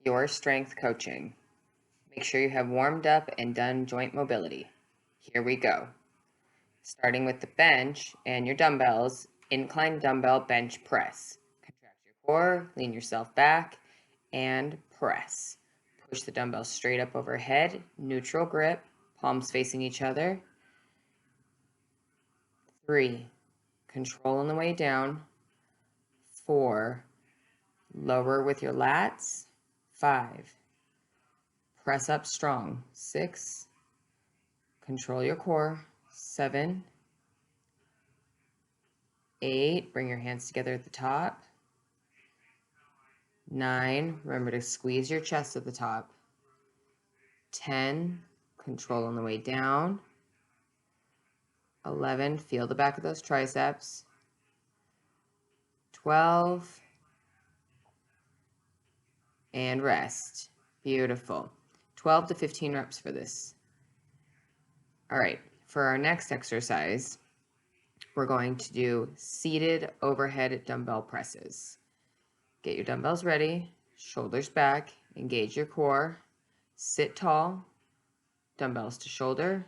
Your strength coaching. Make sure you have warmed up and done joint mobility. Here we go. Starting with the bench and your dumbbells, incline dumbbell bench press. Contract your core, lean yourself back, and press. Push the dumbbell straight up overhead, neutral grip, palms facing each other. 3, control on the way down. 4, lower with your lats. 5, press up strong. 6, control your core. 7, 8, bring your hands together at the top. 9, remember to squeeze your chest at the top. 10, control on the way down. 11, feel the back of those triceps. 12, and rest. Beautiful. 12 to 15 reps for this. All right, for our next exercise, we're going to do seated overhead dumbbell presses. Get your dumbbells ready, shoulders back, engage your core, sit tall, dumbbells to shoulder,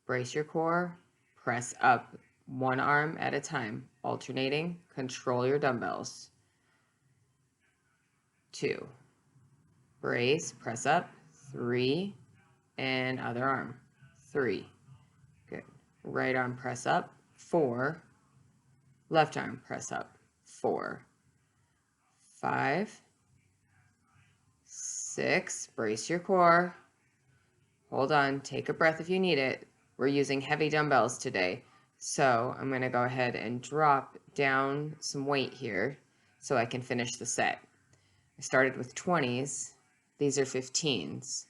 brace your core, press up one arm at a time, alternating, control your dumbbells. 2, brace, press up, 3, and other arm, 3, good. Right arm press up, 4, left arm press up, 4, 5, 6, brace your core, hold on, take a breath if you need it. We're using heavy dumbbells today, so I'm going to go ahead and drop down some weight here so I can finish the set. I started with 20s, these are 15s.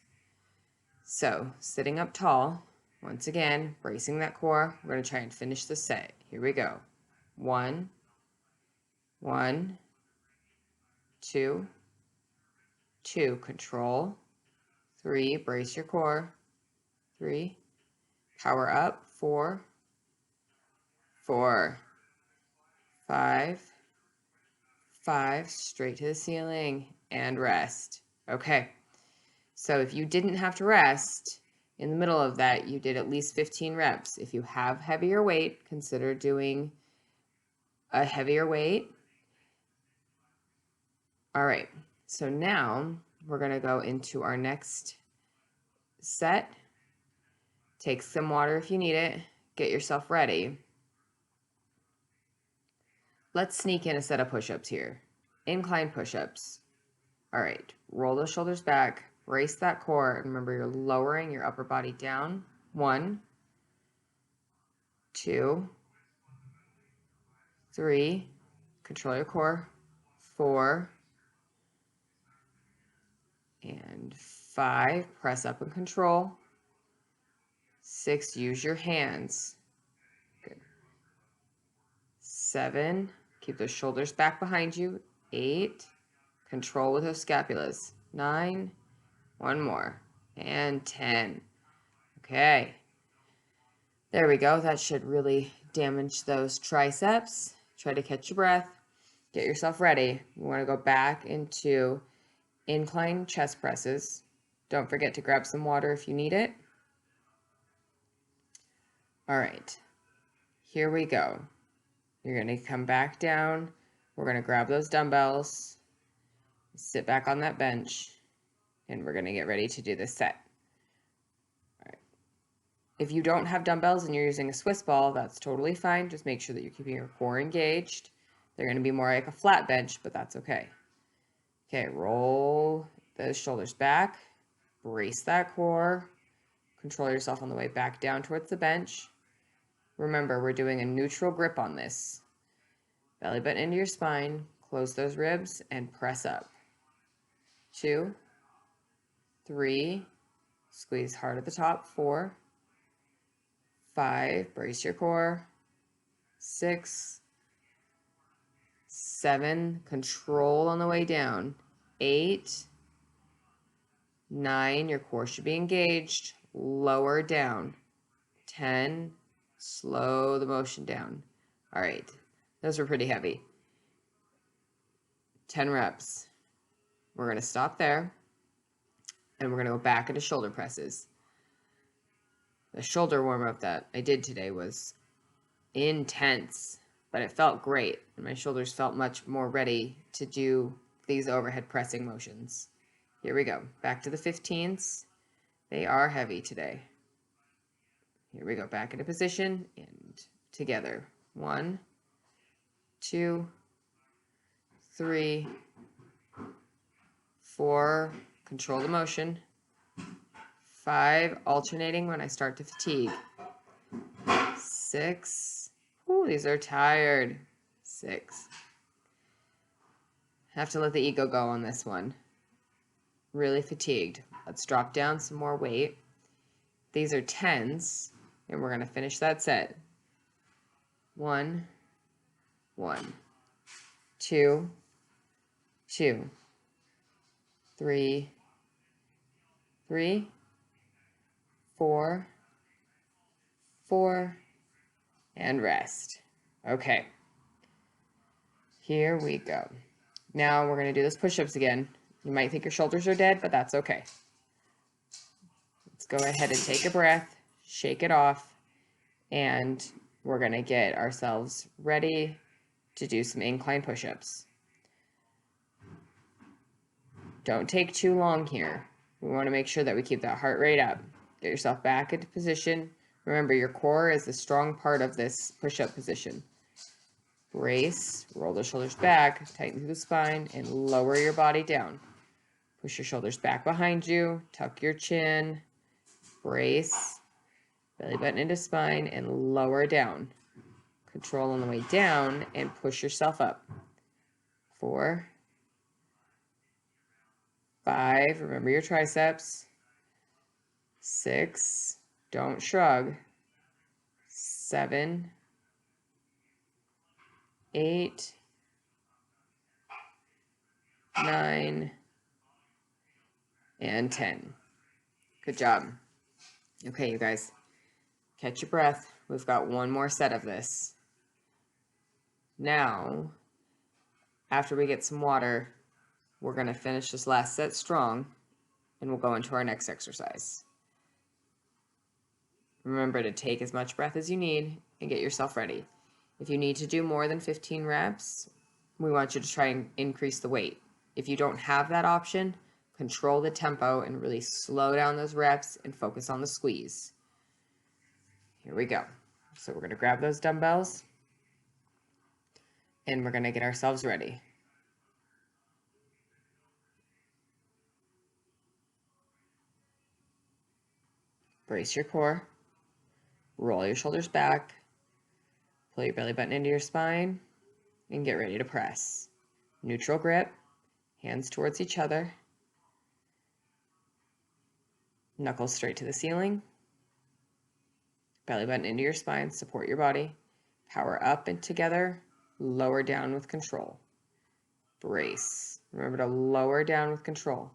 So sitting up tall, once again, bracing that core, we're going to try and finish the set. Here we go. 1, 1, 2, 2, control, 3, brace your core, 3, power up, 4, 4, 5, 5, straight to the ceiling, and rest. Okay, so if you didn't have to rest in the middle of that, you did at least 15 reps. If you have heavier weight, consider doing a heavier weight. All right, so now we're going to go into our next set. Take some water if you need it. Get yourself ready. Let's sneak in a set of push-ups here. Incline push-ups. All right, roll those shoulders back, brace that core, and remember you're lowering your upper body down. 1, 2, 3, control your core, 4, and 5, press up and control. 6, use your hands. Good. 7, keep those shoulders back behind you. 8, control with those scapulas. 9, one more, and 10. Okay, there we go. That should really damage those triceps. Try to catch your breath. Get yourself ready. You want to go back into incline chest presses. Don't forget to grab some water if you need it. All right, here we go. You're going to come back down. We're going to grab those dumbbells, sit back on that bench, and we're going to get ready to do this set. All right. If you don't have dumbbells and you're using a Swiss ball, that's totally fine. Just make sure that you're keeping your core engaged. They're going to be more like a flat bench, but that's okay. Okay, roll those shoulders back, brace that core, control yourself on the way back down towards the bench. Remember, we're doing a neutral grip on this. Belly button into your spine, close those ribs, and press up. 2, 3, squeeze hard at the top. 4, 5, brace your core. 6, 7, control on the way down. 8, 9, your core should be engaged. Lower down. 10, slow the motion down. All right, those were pretty heavy. 10 reps. We're going to stop there. And we're going to go back into shoulder presses. The shoulder warm-up that I did today was intense, but it felt great. And my shoulders felt much more ready to do these overhead pressing motions. Here we go. Back to the 15s. They are heavy today. Here we go. Back into position and together. 1, 2, 3, 4. Control the motion. 5. Alternating when I start to fatigue. 6. Ooh, these are tired. 6. Have to let the ego go on this one. Really fatigued. Let's drop down some more weight. These are 10s, and we're going to finish that set. 1, 1, 2, 2, 3, 3, 4, 4, and rest. Okay. Here we go. Now we're going to do those push-ups again. You might think your shoulders are dead, but that's okay. Let's go ahead and take a breath, shake it off, and we're going to get ourselves ready to do some incline push-ups. Don't take too long here. We want to make sure that we keep that heart rate up. Get yourself back into position. Remember, your core is the strong part of this push-up position. Brace, roll the shoulders back, tighten through the spine, and lower your body down. Push your shoulders back behind you, tuck your chin, brace, belly button into spine, and lower down. Control on the way down and push yourself up. 4, 5, remember your triceps. 6, don't shrug. 7, 8, 9, and 10. Good job. Okay, you guys, catch your breath. We've got one more set of this. Now, after we get some water, we're going to finish this last set strong, and we'll go into our next exercise. Remember to take as much breath as you need and get yourself ready. If you need to do more than 15 reps, we want you to try and increase the weight. If you don't have that option, control the tempo and really slow down those reps and focus on the squeeze. Here we go. So we're going to grab those dumbbells and we're going to get ourselves ready. Brace your core. Roll your shoulders back. Pull your belly button into your spine and get ready to press. Neutral grip, hands towards each other. Knuckles straight to the ceiling. Belly button into your spine, support your body. Power up and together, lower down with control. Brace. Remember to lower down with control.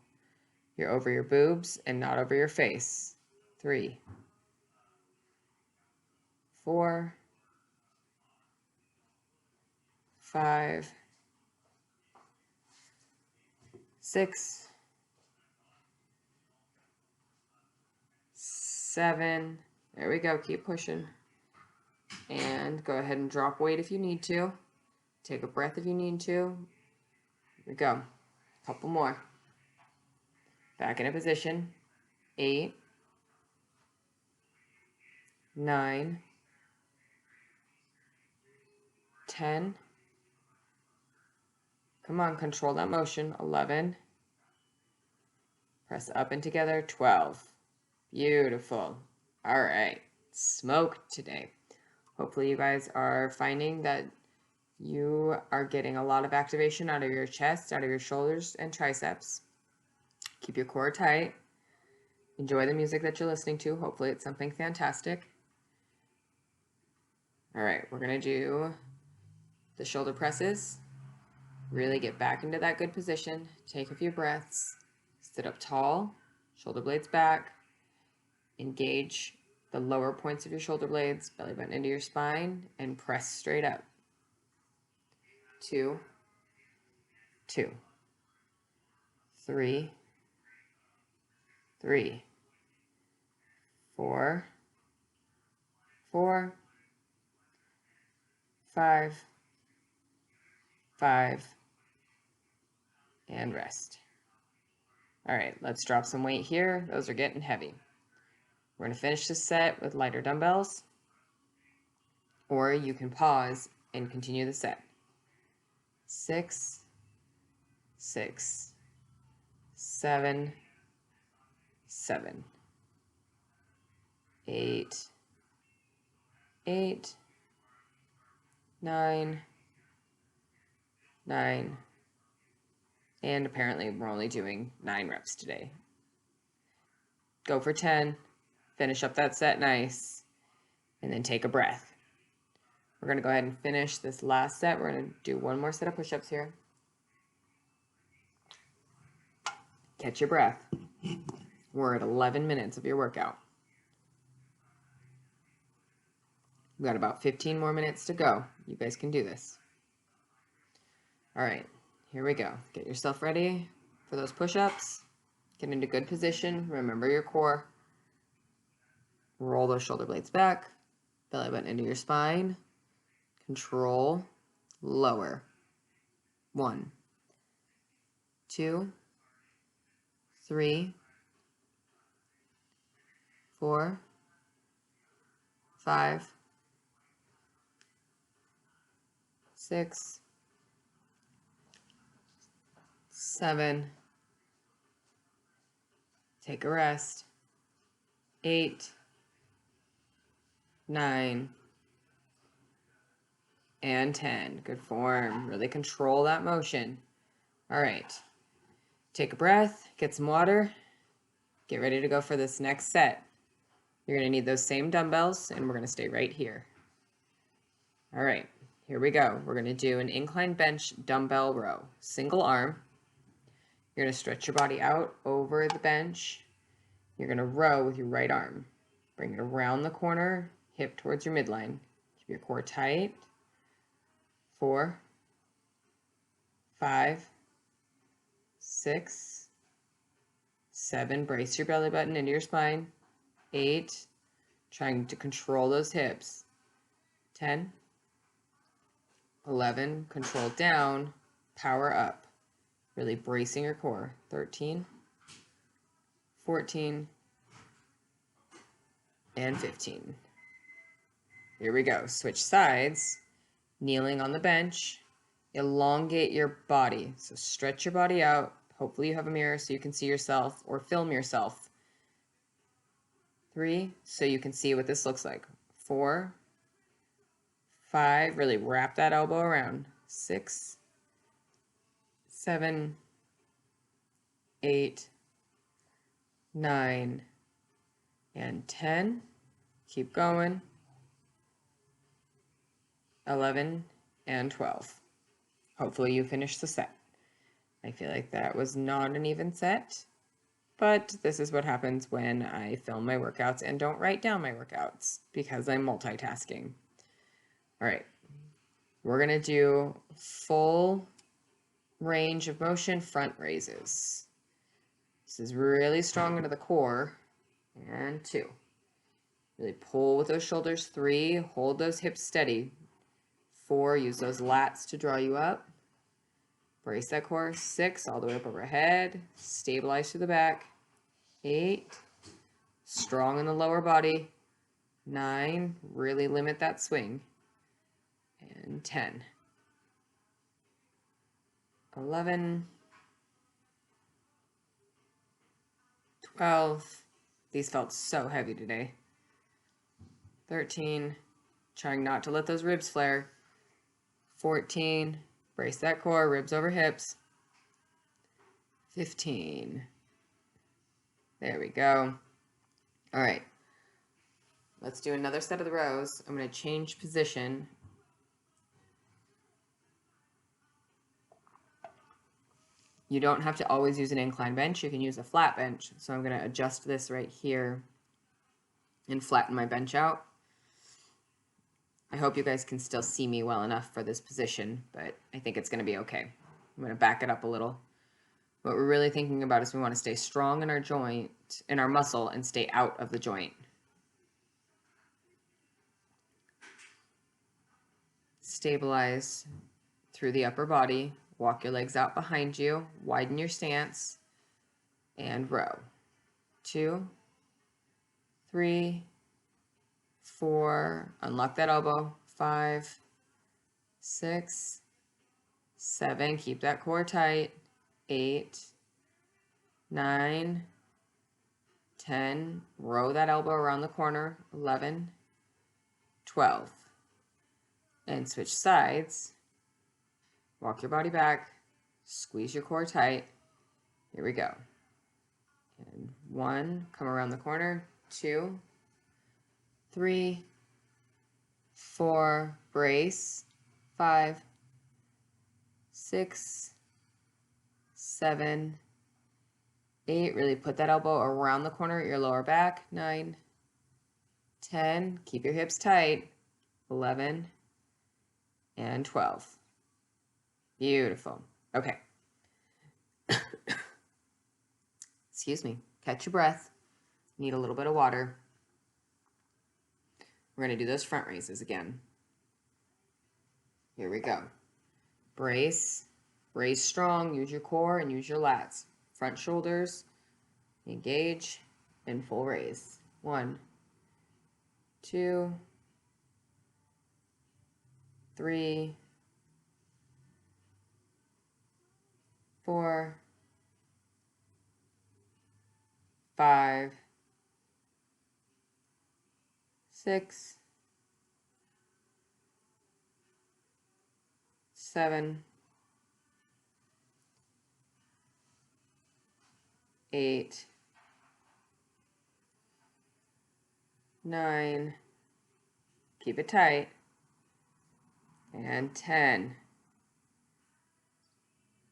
You're over your boobs and not over your face. 3, 4, 5, 6, 7. There we go. Keep pushing. And go ahead and drop weight if you need to. Take a breath if you need to. Here we go. A couple more. Back into position. 8, 9, 10. Come on, control that motion. 11. Press up and together. 12. Beautiful. All right. Smoked today. Hopefully you guys are finding that you are getting a lot of activation out of your chest, out of your shoulders and triceps. Keep your core tight. Enjoy the music that you're listening to. Hopefully it's something fantastic. All right, we're going to do the shoulder presses. Really get back into that good position. Take a few breaths. Sit up tall, shoulder blades back. Engage the lower points of your shoulder blades, belly button into your spine, and press straight up. 2, 2, 3, 3, 4, 4, 5, 5, and rest. All right, let's drop some weight here. Those are getting heavy. We're going to finish this set with lighter dumbbells, or you can pause and continue the set. 6, 6, 7, 7, 8, 8, 9, 9, and apparently we're only doing 9 reps today. Go for 10, finish up that set nice, and then take a breath. We're going to go ahead and finish this last set. We're going to do one more set of push-ups here. Catch your breath. We're at 11 minutes of your workout. We've got about 15 more minutes to go. You guys can do this. All right, here we go. Get yourself ready for those push-ups. Get into good position. Remember your core. Roll those shoulder blades back. Belly button into your spine. Control. Lower. 1, 2, 3, 4, 5, 6, 7, take a rest, 8, 9, and 10. Good form. Really control that motion. All right. Take a breath, get some water, get ready to go for this next set. You're going to need those same dumbbells, and we're going to stay right here. All right, here we go. We're going to do an incline bench dumbbell row. Single arm. You're going to stretch your body out over the bench. You're going to row with your right arm. Bring it around the corner, hip towards your midline. Keep your core tight. 4, 5, 6, 7, brace your belly button into your spine. 8, trying to control those hips. 10, 11, control down, power up. Really bracing your core. 13, 14, and 15. Here we go. Switch sides. Kneeling on the bench. Elongate your body. So stretch your body out. Hopefully you have a mirror so you can see yourself or film yourself. 3, so you can see what this looks like. 4, 5, really wrap that elbow around. 6, 7, 8, 9, and 10. Keep going. 11 and 12. Hopefully you finish the set. I feel like that was not an even set, but this is what happens when I film my workouts and don't write down my workouts because I'm multitasking. All right, we're going to do full range of motion front raises. This is really strong into the core. And 2. Really pull with those shoulders. 3, hold those hips steady. 4, use those lats to draw you up. Brace that core. 6, all the way up overhead. Stabilize through the back. 8, strong in the lower body. 9, really limit that swing. And 10. 11. 12. These felt so heavy today. 13. Trying not to let those ribs flare. 14. Brace that core, ribs over hips. 15. There we go. All right. Let's do another set of the rows. I'm going to change position. You don't have to always use an incline bench. You can use a flat bench. So I'm going to adjust this right here and flatten my bench out. I hope you guys can still see me well enough for this position, but I think it's going to be okay. I'm going to back it up a little. What we're really thinking about is we want to stay strong in our joint in our muscle and stay out of the joint. Stabilize through the upper body. Walk your legs out behind you. Widen your stance. And row. 2, 3, 4. Unlock that elbow. 5, 6, 7. Keep that core tight. 8, 9, 10. Row that elbow around the corner. 11, 12. And switch sides. Walk your body back. Squeeze your core tight. Here we go. And 1, come around the corner. 2, 3, 4, brace. 5, 6, 7, 8. Really put that elbow around the corner at your lower back. 9, 10. Keep your hips tight. 11, and 12. Beautiful. Okay. Excuse me. Catch your breath. Need a little bit of water. We're going to do those front raises again. Here we go. Brace. Raise strong. Use your core and use your lats. Front shoulders. Engage. And full raise. 1, 2, 3, 4, 5, 6, 7, 8, 9, keep it tight, and 10.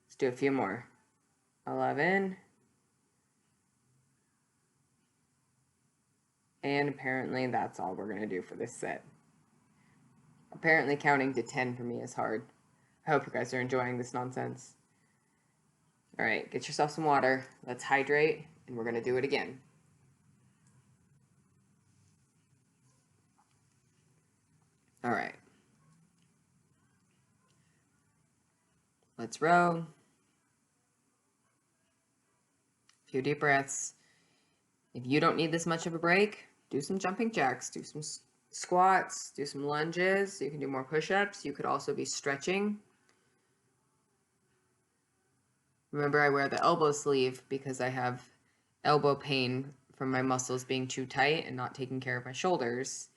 Let's do a few more. 11, and apparently that's all we're going to do for this set. Apparently counting to 10 for me is hard. I hope you guys are enjoying this nonsense. All right, get yourself some water. Let's hydrate, and we're going to do it again. All right. Let's row. A few deep breaths. If you don't need this much of a break, do some jumping jacks, do some squats, do some lunges. You can do more push-ups. You could also be stretching. Remember, I wear the elbow sleeve because I have elbow pain from my muscles being too tight and not taking care of my shoulders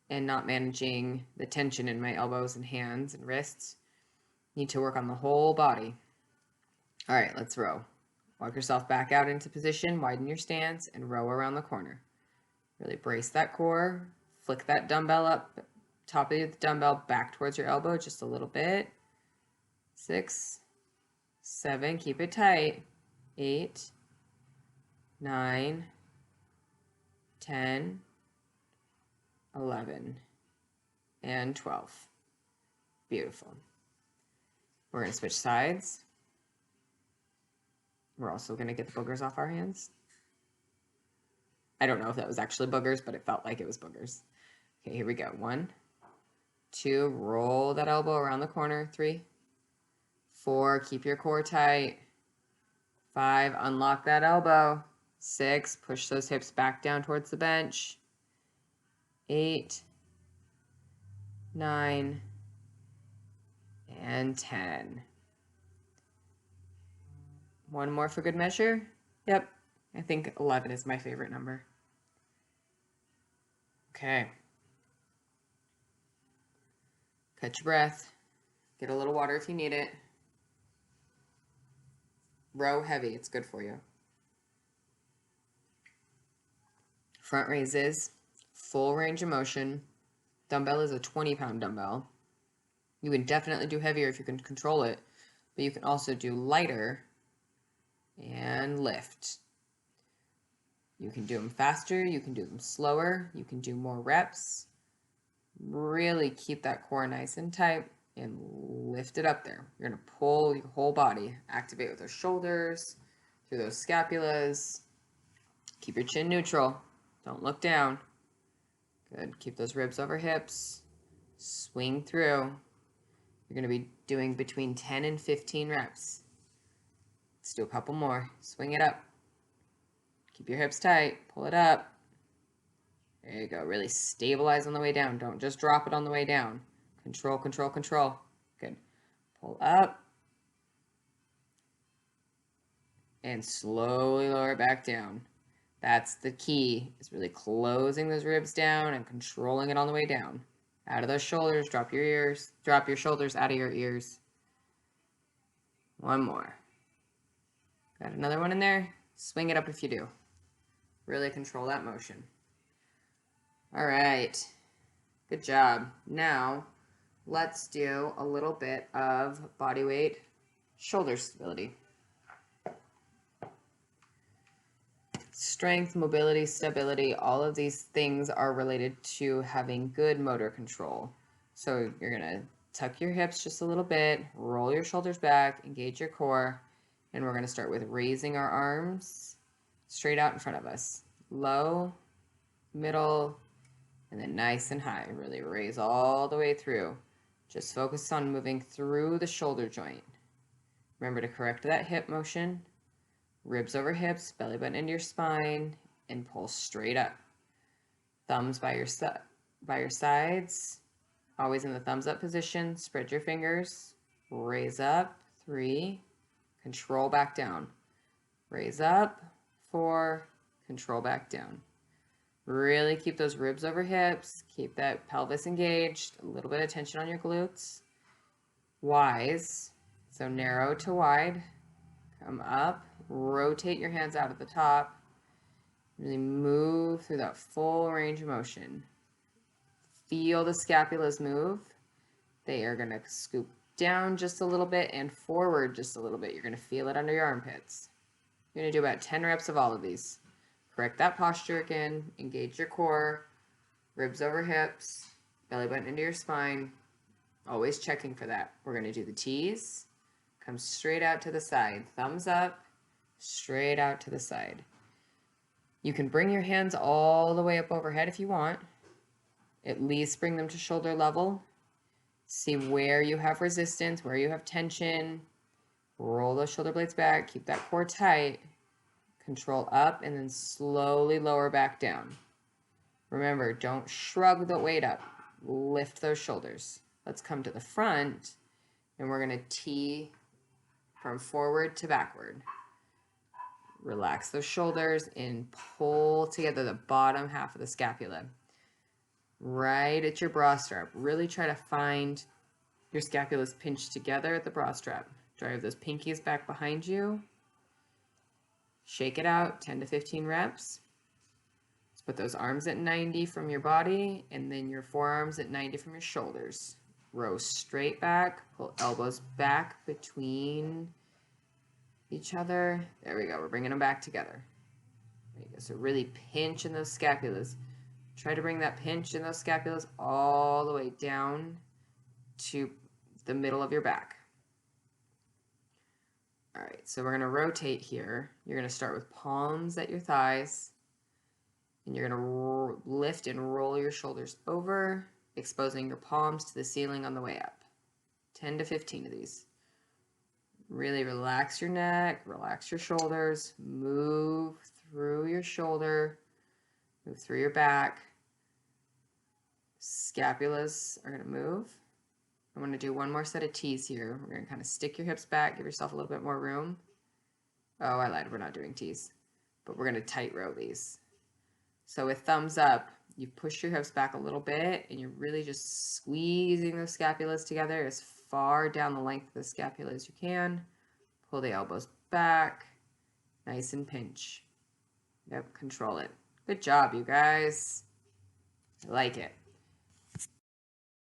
and not managing the tension in my elbows and hands and wrists. Need to work on the whole body. All right, let's row. Walk yourself back out into position, widen your stance, and row around the corner. Really brace that core, flick that dumbbell up, top of the dumbbell back towards your elbow just a little bit. 6, 7, keep it tight. 8, 9, 10, 11, and 12. Beautiful. We're going to switch sides. We're also going to get the boogers off our hands. I don't know if that was actually boogers, but it felt like it was boogers. Okay, here we go. 1, 2, roll that elbow around the corner. 3, 4, keep your core tight. 5, unlock that elbow. 6, push those hips back down towards the bench. 8, 9, and 10. One more for good measure. Yep, I think 11 is my favorite number. Okay. Catch your breath. Get a little water if you need it. Row heavy, it's good for you. Front raises, full range of motion. Dumbbell is a 20-pound dumbbell. You can definitely do heavier if you can control it, but you can also do lighter and lift. You can do them faster, you can do them slower, you can do more reps. Really keep that core nice and tight and lift it up there. You're going to pull your whole body, activate with those shoulders, through those scapulas. Keep your chin neutral. Don't look down. Good. Keep those ribs over hips. Swing through. You're going to be doing between 10 and 15 reps. Let's do a couple more. Swing it up. Keep your hips tight. Pull it up. There you go. Really stabilize on the way down. Don't just drop it on the way down. Control, control, control. Good. Pull up. And slowly lower it back down. That's the key, is really closing those ribs down and controlling it on the way down. Out of those shoulders, drop your ears, drop your shoulders out of your ears. One more. Got another one in there? Swing it up if you do. Really control that motion. All right, good job. Now, let's do a little bit of body weight shoulder stability. Strength, mobility, stability, all of these things are related to having good motor control. So you're going to tuck your hips just a little bit, roll your shoulders back, engage your core, and we're going to start with raising our arms straight out in front of us. Low, middle, and then nice and high. Really raise all the way through. Just focus on moving through the shoulder joint. Remember to correct that hip motion. Ribs over hips, belly button into your spine, and pull straight up. Thumbs by your sides, always in the thumbs up position. Spread your fingers, raise up, 3, control back down. Raise up, 4, control back down. Really keep those ribs over hips, keep that pelvis engaged, a little bit of tension on your glutes. Wise, so narrow to wide, come up. Rotate your hands out at the top. Really move through that full range of motion. Feel the scapulas move. They are going to scoop down just a little bit and forward just a little bit. You're going to feel it under your armpits. You're going to do about 10 reps of all of these. Correct that posture again. Engage your core. Ribs over hips. Belly button into your spine. Always checking for that. We're going to do the T's. Come straight out to the side. Thumbs up. Straight out to the side. You can bring your hands all the way up overhead if you want. At least bring them to shoulder level. See where you have resistance, where you have tension. Roll those shoulder blades back. Keep that core tight. Control up and then slowly lower back down. Remember, don't shrug the weight up. Lift those shoulders. Let's come to the front and we're going to T from forward to backward. Relax those shoulders and pull together the bottom half of the scapula. Right at your bra strap. Really try to find your scapulas pinched together at the bra strap. Drive those pinkies back behind you. Shake it out, 10 to 15 reps. Let's put those arms at 90 from your body and then your forearms at 90 from your shoulders. Row straight back, pull elbows back between each other. There we go. We're bringing them back together. There you go. So really pinch in those scapulas. Try to bring that pinch in those scapulas all the way down to the middle of your back. All right, so we're going to rotate here. You're going to start with palms at your thighs, and you're going to lift and roll your shoulders over, exposing your palms to the ceiling on the way up. 10 to 15 of these. Really relax your neck, relax your shoulders, move through your shoulder, move through your back. Scapulas are going to move. I'm going to do one more set of T's here. We're going to kind of stick your hips back, give yourself a little bit more room. Oh, I lied, we're not doing T's, but we're going to tight row these. So with thumbs up, you push your hips back a little bit and you're really just squeezing those scapulas together as far down the length of the scapula as you can. Pull the elbows back, nice and pinch. Yep, control it. Good job, you guys. I like it.